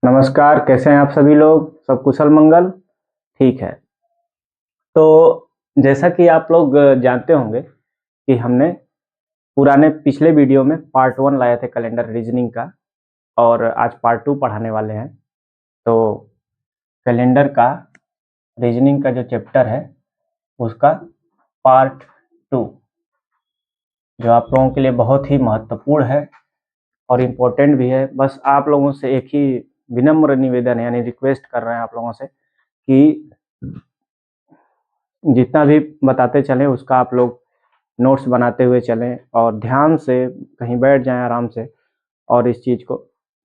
नमस्कार, कैसे हैं आप सभी लोग? सब कुशल मंगल? ठीक है। तो जैसा कि आप लोग जानते होंगे कि हमने पुराने पिछले वीडियो में पार्ट 1 लाए थे कैलेंडर रीजनिंग का और आज पार्ट 2 पढ़ाने वाले हैं। तो कैलेंडर का रीजनिंग का जो चैप्टर है उसका पार्ट 2 जो आप लोगों के लिए बहुत ही महत्वपूर्ण है और इम्पोर्टेंट भी है। बस आप लोगों से एक ही विनम्र निवेदन है, यानी रिक्वेस्ट कर रहे हैं आप लोगों से कि जितना भी बताते चलें उसका आप लोग नोट्स बनाते हुए चलें और ध्यान से कहीं बैठ जाएं आराम से और इस चीज़ को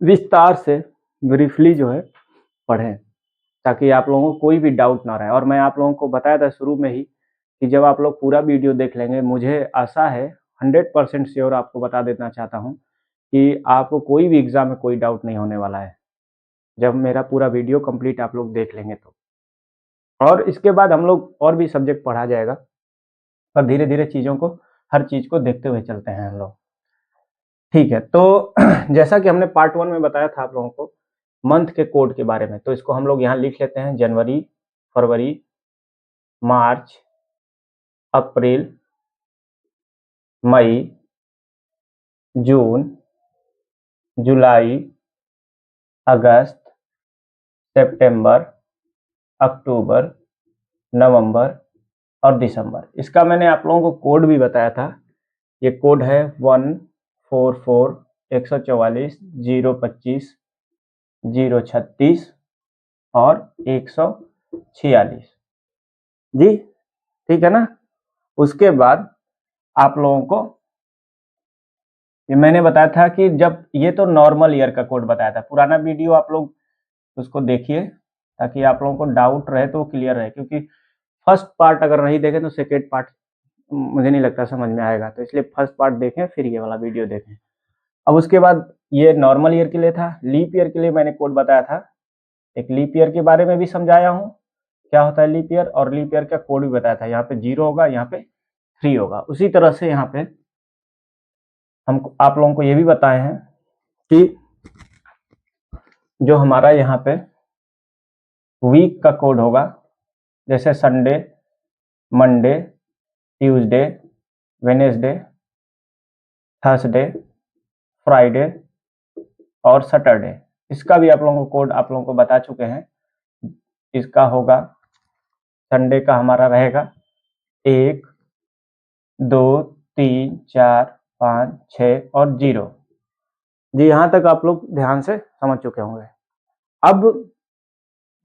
विस्तार से ब्रीफली जो है पढ़ें, ताकि आप लोगों को कोई भी डाउट ना रहे। और मैं आप लोगों को बताया था शुरू में ही कि जब आप लोग पूरा वीडियो देख लेंगे, मुझे आशा है 100% श्योर आपको बता देना चाहता हूँ कि आपको कोई भी एग्ज़ाम में कोई डाउट नहीं होने वाला है, जब मेरा पूरा वीडियो कंप्लीट आप लोग देख लेंगे तो। और इसके बाद हम लोग और भी सब्जेक्ट पढ़ा जाएगा और धीरे-धीरे चीज़ों को हर चीज़ को देखते हुए चलते हैं हम लोग। ठीक है, तो जैसा कि हमने पार्ट 1 में बताया था आप लोगों को मंथ के कोड के बारे में, तो इसको हम लोग यहाँ लिख लेते हैं। जनवरी, फरवरी, मार्च, अप्रैल, मई, जून, जुलाई, अगस्त, सितंबर, अक्टूबर, नवंबर और दिसंबर। इसका मैंने आप लोगों को कोड भी बताया था। ये कोड है 144 144 025 036 और 146 जी, ठीक है ना। उसके बाद आप लोगों को ये मैंने बताया था कि जब ये तो नॉर्मल ईयर का कोड बताया था। पुराना वीडियो आप लोग उसको देखिए ताकि आप लोगों को डाउट रहे तो क्लियर रहे, क्योंकि फर्स्ट पार्ट अगर नहीं देखें तो सेकेंड पार्ट मुझे नहीं लगता समझ में आएगा। तो इसलिए फर्स्ट पार्ट देखें फिर ये वाला वीडियो देखें। अब उसके बाद ये नॉर्मल ईयर के लिए था। लीप ईयर के लिए मैंने कोड बताया था। एक लीप ईयर के बारे में भी समझाया हूँ, क्या होता है लीप ईयर, और लीप ईयर का कोड भी बताया था। यहाँ पे 0 होगा, यहाँ पे 3 होगा। उसी तरह से यहाँ पे हम आप लोगों को ये भी बताए हैं कि जो हमारा यहाँ पे वीक का कोड होगा, जैसे Sunday, Monday, Tuesday, Wednesday, Thursday, Friday और सैटरडे, इसका भी आप लोगों को कोड आप लोगों को बता चुके हैं। इसका होगा, संडे का हमारा रहेगा 1 2 3 4 5 6 और 0 जी। यहाँ तक आप लोग ध्यान से समझ चुके होंगे। अब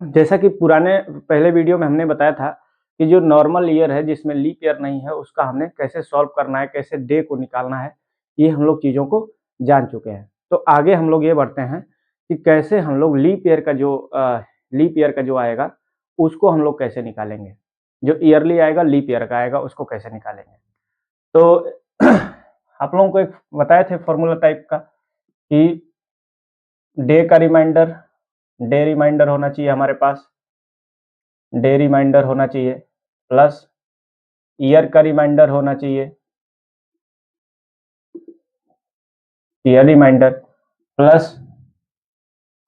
जैसा कि पुराने पहले वीडियो में हमने बताया था कि जो नॉर्मल ईयर है जिसमें लीप ईयर नहीं है, उसका हमने कैसे सॉल्व करना है, कैसे डे को निकालना है, ये हम लोग चीज़ों को जान चुके हैं। तो आगे हम लोग ये बढ़ते हैं कि कैसे हम लोग लीप ईयर का जो आएगा उसको हम लोग कैसे निकालेंगे। जो ईयरली आएगा, लीप ईयर का आएगा, उसको कैसे निकालेंगे। तो आप लोगों को एक बताए थे फॉर्मूला टाइप का कि डे रिमाइंडर होना चाहिए हमारे पास, डे रिमाइंडर होना चाहिए, प्लस ईयर का रिमाइंडर होना चाहिए, year reminder, plus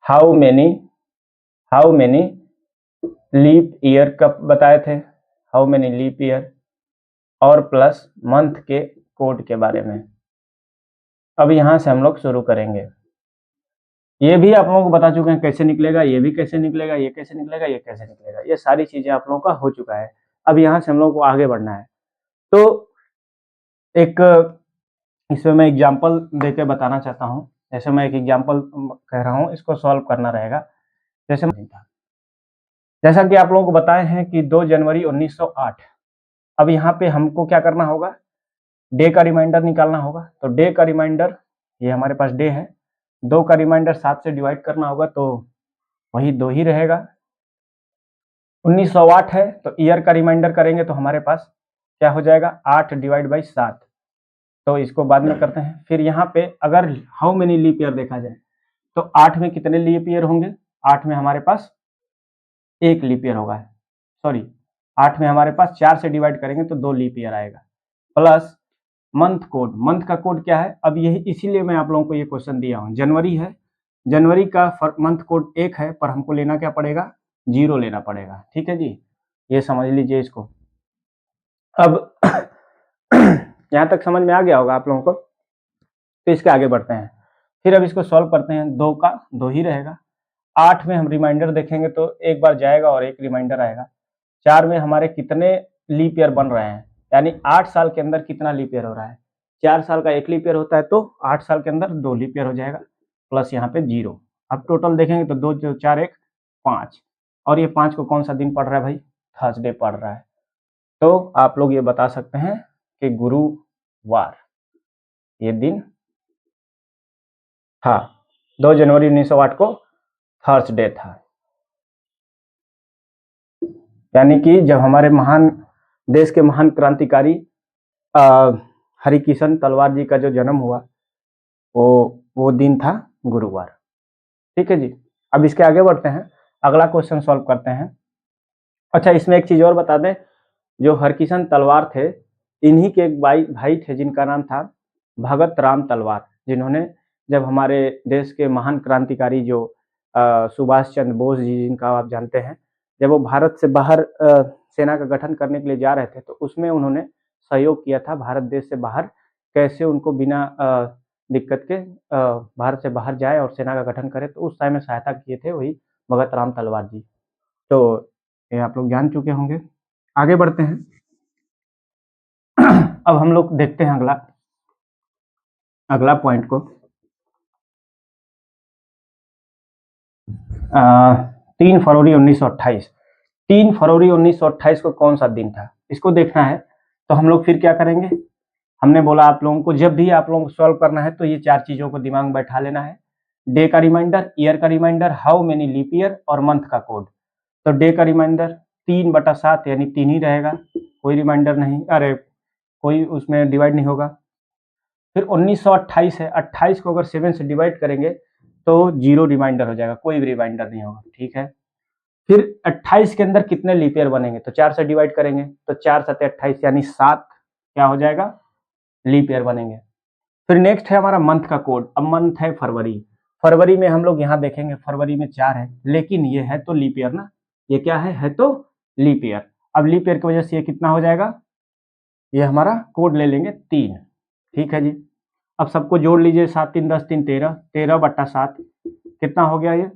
how many leap year का बताए थे, हाउ मेनी लीप ईयर, और प्लस मंथ के कोड के बारे में। अब यहां से हम लोग शुरू करेंगे। ये भी आप लोगों को बता चुके हैं कैसे निकलेगा, ये भी कैसे निकलेगा, ये कैसे निकलेगा, ये कैसे निकलेगा, ये सारी चीजें आप लोगों का हो चुका है। अब यहाँ से हम लोग को आगे बढ़ना है। तो एक इसमें मैं एग्जांपल देके बताना चाहता हूँ। जैसे मैं एक एग्जांपल कह रहा हूँ, इसको सॉल्व करना रहेगा। जैसा कि आप लोगों को बताए हैं कि 2 जनवरी 1908। अब यहाँ पे हमको क्या करना होगा, डे का रिमाइंडर निकालना होगा। तो डे का रिमाइंडर, ये हमारे पास डे है, 2 का रिमाइंडर 7 से डिवाइड करना होगा तो वही 2 ही रहेगा। 1908 है तो ईयर का रिमाइंडर करेंगे तो हमारे पास क्या हो जाएगा, 8 डिवाइड बाई 7। तो इसको बाद में करते हैं। फिर यहाँ पे अगर हाउ मेनी लीप ईयर देखा जाए तो 8 में कितने लीप ईयर होंगे, 8 में हमारे पास 1 लीप ईयर होगा, सॉरी 8 में हमारे पास 4 से डिवाइड करेंगे तो 2 लीप ईयर आएगा। प्लस मंथ कोड, मंथ का कोड क्या है, अब यही इसीलिए मैं आप लोगों को ये क्वेश्चन दिया हूँ। जनवरी है जनवरी का मंथ कोड 1 है, पर हमको लेना क्या पड़ेगा, 0 लेना पड़ेगा। ठीक है जी, ये समझ लीजिए इसको। अब यहाँ तक समझ में आ गया होगा आप लोगों को, तो इसके आगे बढ़ते हैं। फिर अब इसको सॉल्व करते हैं। 2 का 2 ही रहेगा। 8 में हम रिमाइंडर देखेंगे तो एक बार जाएगा और एक रिमाइंडर आएगा। 4 में हमारे कितने लीप ईयर बन रहे हैं, यानी 8 साल के अंदर कितना लीप ईयर हो रहा है। 4 साल का 1 लीप ईयर होता है, तो 8 साल के अंदर 2 लीप ईयर हो जाएगा, प्लस यहाँ पे 0। अब टोटल देखेंगे तो 2 2 4 1 5, और ये 5 को कौन सा दिन पड़ रहा है भाई, थर्सडे पड़ रहा है। तो आप लोग ये बता सकते हैं कि गुरुवार ये दिन था। 2 जनवरी 1908 को थर्सडे था, यानी कि जब हमारे महान देश के महान क्रांतिकारी हरिकिशन तलवार जी का जो जन्म हुआ, वो दिन था गुरुवार। ठीक है जी, अब इसके आगे बढ़ते हैं, अगला क्वेश्चन सॉल्व करते हैं। अच्छा, इसमें एक चीज और बता दें, जो हरकिशन तलवार थे, इन्हीं के एक भाई थे जिनका नाम था भगत राम तलवार, जिन्होंने जब हमारे देश के महान क्रांतिकारी जो सुभाष चंद्र बोस जी, जिनका आप जानते हैं, जब वो भारत से बाहर सेना का गठन करने के लिए जा रहे थे, तो उसमें उन्होंने सहयोग किया था। भारत देश से बाहर कैसे उनको बिना दिक्कत के भारत से बाहर जाए और सेना का गठन करे, तो उस टाइम में सहायता किए थे वही भगत राम तलवार जी। तो ये आप लोग जान चुके होंगे। आगे बढ़ते हैं। अब हम लोग देखते हैं अगला पॉइंट को। 3 फरवरी 1928। 3 फरवरी 1928 को कौन सा दिन था, इसको देखना है। तो हम लोग फिर क्या करेंगे, हमने बोला आप लोगों को जब भी आप लोगों को सॉल्व करना है तो ये 4 चीजों को दिमाग में बैठा लेना है। डे का रिमाइंडर, ईयर का reminder, how many leap year और मंथ का कोड। तो डे का रिमाइंडर 3/7 यानी 3 ही रहेगा, कोई रिमाइंडर नहीं, अरे कोई उसमें डिवाइड नहीं होगा। फिर 1928 है, 28 को अगर 7 से डिवाइड करेंगे तो 0 रिमाइंडर हो जाएगा, कोई भी रिमाइंडर नहीं होगा। ठीक है, फिर 28 के अंदर कितने लीप ईयर बनेंगे, तो 4 से डिवाइड करेंगे तो 4 7 28 यानी 7 क्या हो जाएगा, लीप ईयर बनेंगे। फिर नेक्स्ट है हमारा मंथ का कोड। अब मंथ है फरवरी। फरवरी में हम लोग यहाँ देखेंगे, फरवरी में 4 है, लेकिन ये है तो लीप ईयर ना, ये क्या है तो लीप ईयर। अब लीप ईयर की वजह से ये कितना हो जाएगा, ये हमारा कोड ले लेंगे 3। ठीक है जी, अब सबको जोड़ लीजिए, 7 3 10 3 13, 13/7 कितना हो गया, ये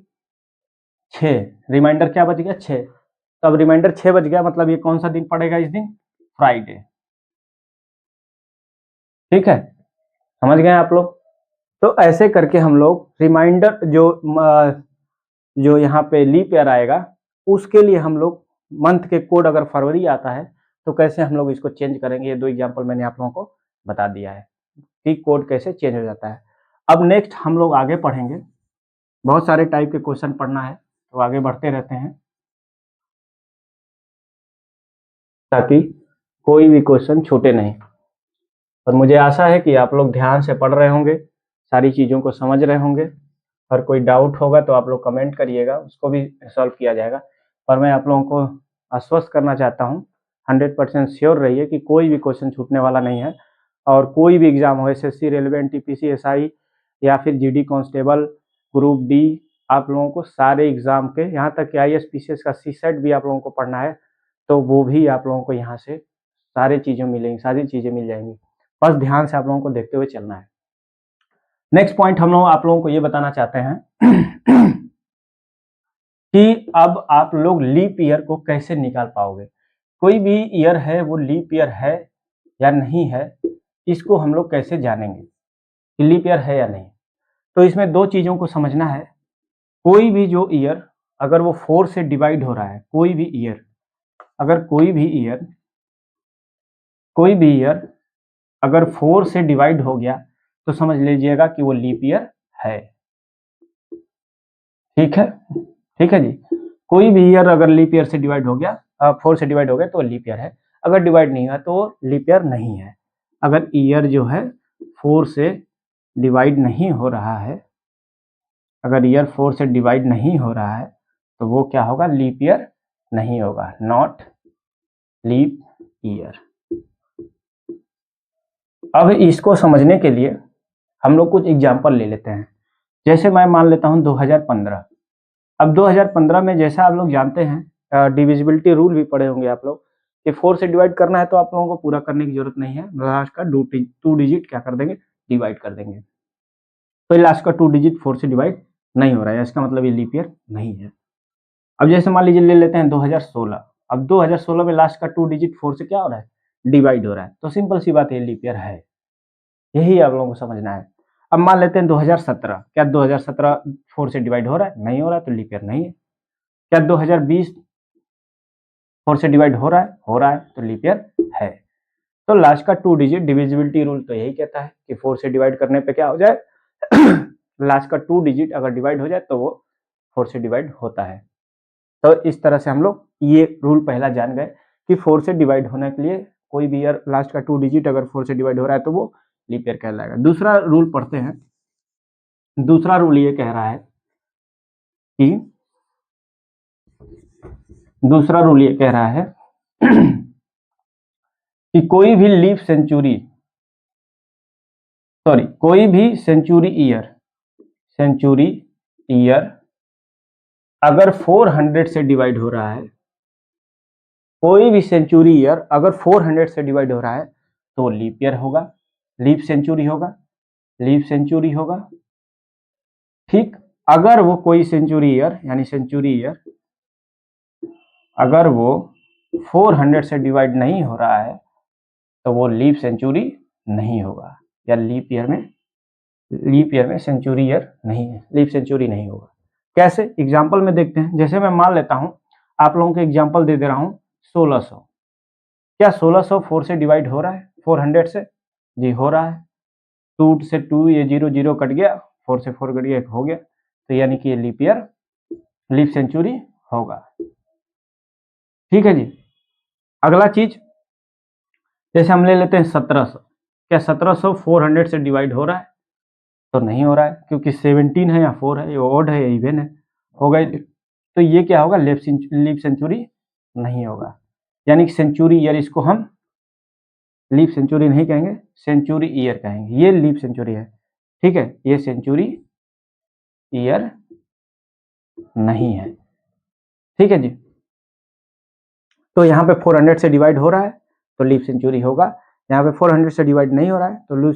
6। रिमाइंडर क्या बच गया, 6। तो अब रिमाइंडर 6 बच गया, मतलब ये कौन सा दिन पड़ेगा इस दिन, फ्राइडे। ठीक है, समझ गए आप लोग। तो ऐसे करके हम लोग रिमाइंडर जो यहाँ पे लीप ईयर आएगा, उसके लिए हम लोग मंथ के कोड अगर फरवरी आता है तो कैसे हम लोग इसको चेंज करेंगे, ये 2 एग्जांपल मैंने आप लोगों को बता दिया है कि कोड कैसे चेंज हो जाता है। अब नेक्स्ट हम लोग आगे पढ़ेंगे, बहुत सारे टाइप के क्वेश्चन पढ़ना है, तो आगे बढ़ते रहते हैं ताकि कोई भी क्वेश्चन छूटे नहीं। और मुझे आशा है कि आप लोग ध्यान से पढ़ रहे होंगे, सारी चीज़ों को समझ रहे होंगे। और कोई डाउट होगा तो आप लोग कमेंट करिएगा, उसको भी सॉल्व किया जाएगा। पर मैं आप लोगों को आश्वस्त करना चाहता हूँ, 100% श्योर रहिए कि कोई भी क्वेश्चन छूटने वाला नहीं है। और कोई भी एग्जाम हो, एसएससी, रेलवे, एनटीपीसी, एसआई या फिर जीडी कांस्टेबल, ग्रुप डी, आप लोगों को सारे एग्जाम के, यहाँ तक कि आईएएस पीसीएस का सीसेट भी आप लोगों को पढ़ना है, तो वो भी आप लोगों को यहाँ से सारी चीज़ें मिलेंगी, सारी चीज़ें मिल जाएंगी। बस ध्यान से आप लोगों को देखते हुए चलना है। नेक्स्ट पॉइंट हम लोग आप लोगों को ये बताना चाहते हैं कि अब आप लोग लीप ईयर को कैसे निकाल पाओगे। कोई भी ईयर है वो लीप ईयर है या नहीं है, इसको हम लोग कैसे जानेंगे कि लीप ईयर है या नहीं। तो इसमें 2 चीज़ों को समझना है। कोई भी जो ईयर अगर वो 4 से डिवाइड हो रहा है, कोई भी ईयर अगर अगर 4 से डिवाइड हो गया तो समझ लीजिएगा कि वो लीप ईयर है। ठीक है जी, कोई भी ईयर अगर लीप ईयर से डिवाइड हो गया, 4 से डिवाइड हो गया तो लीप ईयर है। अगर डिवाइड नहीं हुआ तो लीप ईयर नहीं है। अगर ईयर जो है 4 से डिवाइड नहीं हो रहा है, अगर ईयर 4 से डिवाइड नहीं हो रहा है तो वो क्या होगा, लीप ईयर नहीं होगा, नॉट लीप ईयर। अब इसको समझने के लिए हम लोग कुछ एग्जाम्पल ले लेते हैं जैसे मैं मान लेता हूँ 2015। अब 2015 में जैसा आप लोग जानते हैं डिविजिबिलिटी रूल भी पढ़े होंगे आप लोग कि 4 से डिवाइड करना है तो आप लोगों को पूरा करने की जरूरत नहीं है, लास्ट का 2 डिजिट क्या कर देंगे, डिवाइड कर देंगे। तो लास्ट का 2 डिजिट 4 से डिवाइड नहीं हो रहा है, इसका मतलब ये लीप ईयर नहीं है। अब जैसे मान लीजिए ले लेते हैं 2016। अब 2016 में लास्ट का 2 डिजिट 4 से क्या हो रहा है, डिवाइड हो रहा है, तो सिंपल सी बात है लीप ईयर है। यही आप लोगों को समझना है। अब मान लेते हैं 2017, क्या 2017 4 से डिवाइड हो रहा है, नहीं हो रहा है, तो लीप ईयर नहीं है। क्या 2020 4 से डिवाइड हो रहा है, तो लीप ईयर है। तो लास्ट का 2 डिजिट डिविजिबिलिटी रूल तो यही कहता है कि 4 से डिवाइड करने पे क्या हो जाए लास्ट का 2 डिजिट अगर डिवाइड हो जाए तो वो 4 से डिवाइड होता है। तो इस तरह से हम लोग ये रूल पहला जान गए कि 4 से डिवाइड होने के लिए कोई भी ईयर लास्ट का 2 डिजिट अगर 4 से डिवाइड हो रहा है तो वो लीप ईयर कहलाएगा। दूसरा रूल पढ़ते हैं। दूसरा रूल ये कह रहा है कि दूसरा रूल ये कह रहा है कि कोई भी सेंचुरी ईयर अगर 400 से डिवाइड हो रहा है, कोई भी सेंचुरी ईयर अगर 400 से डिवाइड हो रहा है तो लीप ईयर होगा, लीप सेंचुरी होगा, लीप सेंचुरी होगा। ठीक, अगर वो कोई सेंचुरी ईयर यानी सेंचुरी ईयर अगर वो 400 से डिवाइड नहीं हो रहा है तो वो लीप सेंचुरी नहीं होगा, या लीप ईयर में सेंचुरी ईयर नहीं है, लीप सेंचुरी नहीं होगा। कैसे, एग्जाम्पल में देखते हैं। जैसे मैं मान लेता हूं, आप लोगों को एग्जाम्पल दे दे रहा हूं 1600। क्या 1600 4 से डिवाइड हो रहा है 400 से? जी हो रहा है। 2 से 2 ये 0 0 कट गया, 4 से 4 कट गया, हो गया। तो यानी कि ये लीप ईयर, लीप सेंचुरी होगा। ठीक है जी। अगला चीज, जैसे हम ले लेते हैं 1700। क्या 1700 400 से डिवाइड हो रहा है? तो नहीं हो रहा है, क्योंकि 17 है या 4 है, ये ऑड है या इवन है, होगा। तो ये क्या होगा, लीप सेंचुरी नहीं होगा। यानी कि सेंचुरी ईयर, इसको हम लीप सेंचुरी नहीं कहेंगे, सेंचुरी ईयर कहेंगे। ये लीप सेंचुरी है, ठीक है, ये सेंचुरी ईयर नहीं है। ठीक है जी। तो यहाँ पे 400 से डिवाइड हो रहा है तो लीप सेंचुरी होगा, यहाँ पे 400 से डिवाइड नहीं हो रहा है तो लीप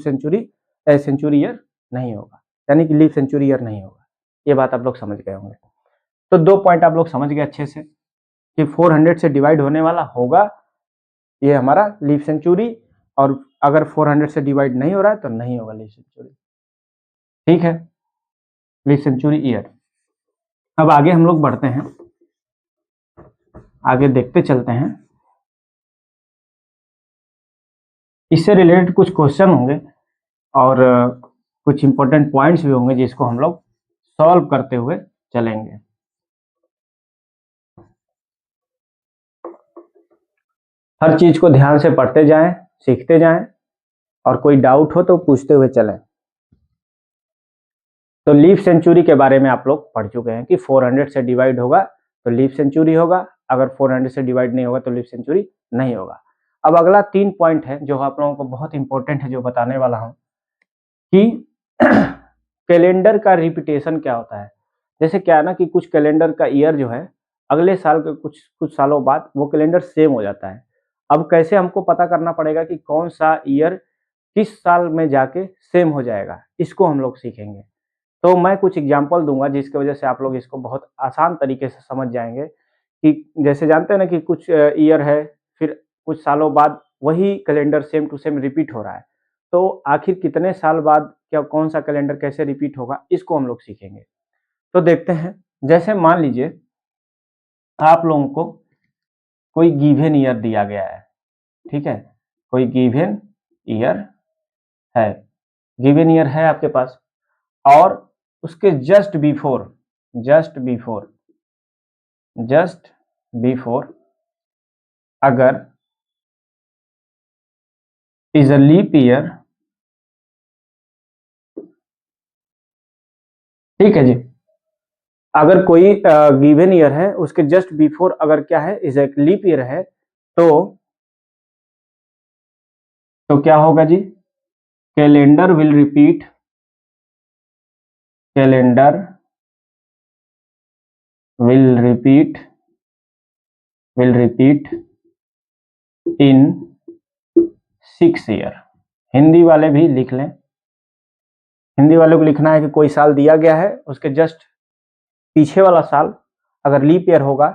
सेंचुरी ईयर नहीं होगा, यानी कि लीप सेंचुरी ईयर नहीं होगा। ये बात आप लोग समझ गए होंगे। तो 2 पॉइंट आप लोग समझ गए अच्छे से कि 400 से डिवाइड होने वाला होगा ये हमारा लीप सेंचुरी, और अगर 400 से डिवाइड नहीं हो रहा है तो नहीं होगा लीप सेंचुरी। ठीक है, लीप सेंचुरी ईयर। अब आगे हम लोग बढ़ते हैं, आगे देखते चलते हैं। इससे रिलेटेड कुछ क्वेश्चन होंगे और कुछ इंपॉर्टेंट पॉइंट्स भी होंगे जिसको हम लोग सॉल्व करते हुए चलेंगे। हर चीज को ध्यान से पढ़ते जाएं, सीखते जाएं, और कोई डाउट हो तो पूछते हुए चलें। तो लीप सेंचुरी के बारे में आप लोग पढ़ चुके हैं कि 400 से डिवाइड होगा तो लीप सेंचुरी होगा, अगर 400 से डिवाइड नहीं होगा तो लीप सेंचुरी नहीं होगा। अब अगला 3 पॉइंट है जो आप लोगों को बहुत इंपॉर्टेंट है, जो बताने वाला हूं कि कैलेंडर का रिपीटेशन क्या होता है। जैसे क्या है ना कि कुछ कैलेंडर का ईयर जो है अगले साल के कुछ कुछ सालों बाद वो कैलेंडर सेम हो जाता है। अब कैसे हमको पता करना पड़ेगा कि कौन सा ईयर किस साल में जाके सेम हो जाएगा, इसको हम लोग सीखेंगे। तो मैं कुछ एग्जांपल दूंगा जिसकी वजह से आप लोग इसको बहुत आसान तरीके से समझ जाएंगे कि जैसे जानते हैं ना कि कुछ ईयर है, फिर कुछ सालों बाद वही calendar same to same repeat हो रहा है, तो आखिर कितने साल बाद क्या कौन सा कैलेंडर कैसे रिपीट होगा, इसको हम लोग सीखेंगे। तो देखते हैं। जैसे मान लीजिए आप लोगों को कोई गिवन ईयर दिया गया है, ठीक है, कोई गिवन ईयर है, गिवन ईयर है आपके पास, और उसके जस्ट बिफोर अगर इज अ लीप ईयर, ठीक है जी, अगर कोई गिवन ईयर है उसके जस्ट बिफोर अगर क्या है, इज एक लीप ईयर है, तो क्या होगा जी, calendar will repeat calendar will repeat in 6 year. Hindi वाले भी लिख लें। हिंदी वाले को लिखना है कि कोई साल दिया गया है, उसके जस्ट पीछे वाला साल अगर लीप ईयर होगा